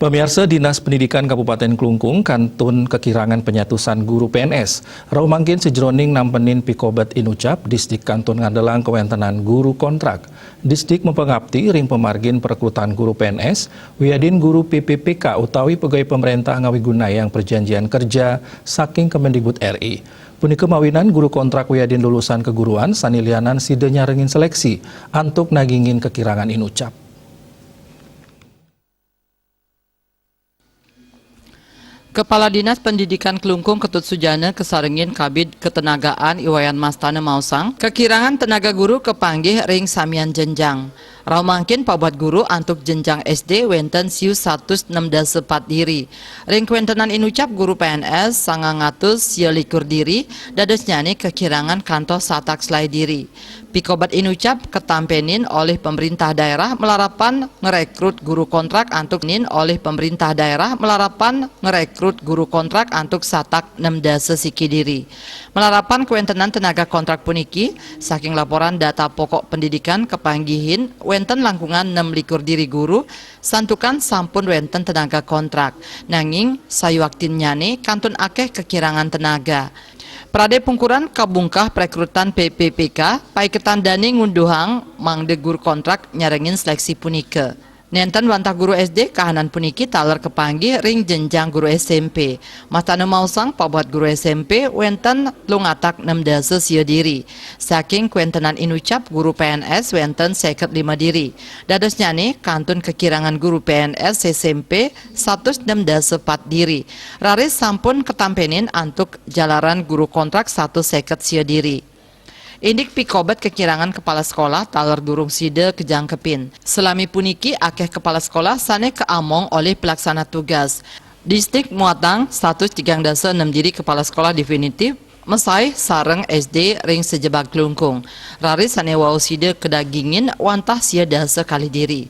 Pemirsa, Dinas Pendidikan Kabupaten Klungkung kantun kekirangan penyatusan guru PNS. Rau mangkin sejroning nampenin pikobat inucap Distrik Kantun Ngadelang kewentenan guru kontrak. Distrik mempengabti ring pemargin perekrutan guru PNS, wiadin guru PPPK utawi pegawai pemerintah ngawiguna yang perjanjian kerja saking Kemendikbud RI. Punika mawinan guru kontrak wiadin lulusan keguruan sanilianan sidenya rengin seleksi antuk nagingin kekirangan inucap. Kepala Dinas Pendidikan Klungkung Ketut Sujana kesarengin Kabid Ketenagaan Iwayan Mastana Mausang, kekirangan tenaga guru kepanggih ring samian jenjang. Rau mangkin pabuat guru antuk jenjang SD wenten siu 164 diri. Ring kuentenan inucap guru PNS 921 diri, dados nyani kekirangan kantor satak selai diri. Pikobat inucap ketampenin oleh pemerintah daerah melarapan ngerekrut guru kontrak antuk nin oleh pemerintah daerah melarapan ngerekrut guru kontrak antuk satak 16 siki diri. Melarapan kuentenan tenaga kontrak puniki, saking laporan data pokok pendidikan kepanggihin wenten langkungan 6 diri guru, santukan sampun wenten tenaga kontrak. Nanging sayuaktin nyane kantun akeh kekirangan tenaga. Prade pungkuran kabungkah perekrutan PPPK, pai ketandani ngunduhang mangde guru kontrak nyarengin seleksi punike. Nenten wantah guru SD kahanan puniki taler kepanggih ring jenjang guru SMP. Mastana Mausang pabuat guru SMP wenten lungatak 16 sio diri. Saking kuentenan inucap guru PNS wenten 55 diri. Dados nyane kantun kekirangan guru PNS SMP 164 diri. Raris sampun ketampenin antuk jalaran guru kontrak 150 sio diri. Indik pikobat kekirangan kepala sekolah taler durung side kejangkepin. Selami puniki akeh kepala sekolah sane keamong oleh pelaksana tugas. Distrik Muatang 136 diri kepala sekolah definitif mesai sareng SD ring sejebak Klungkung. Rari sane wau side kedagingin wantah sia dasa kali diri.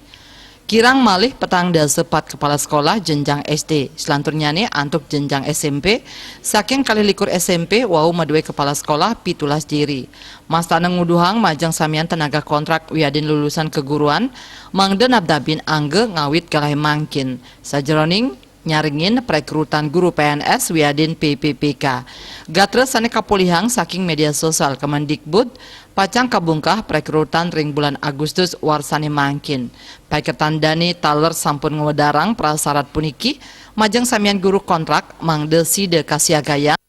Kirang malih petang dasepat kepala sekolah jenjang SD. Selanturnya nih antuk jenjang SMP, saking kali likur SMP wau madue kepala sekolah pitulas diri. Mastana nguduhang majang samian tenaga kontrak wiadin lulusan keguruan, mangde nabdabin angge ngawit galai mangkin. Sajeroning nyaringin perekrutan guru PNS wiadin PPPK. Gatre sane kapolihang saking media sosial Kemendikbud, pacang kabungkah perekrutan ring bulan Agustus warsani mangkin. Paiketandani taler sampun ngewedarang prasarat puniki, majang samian guru kontrak mangde side kasiagaya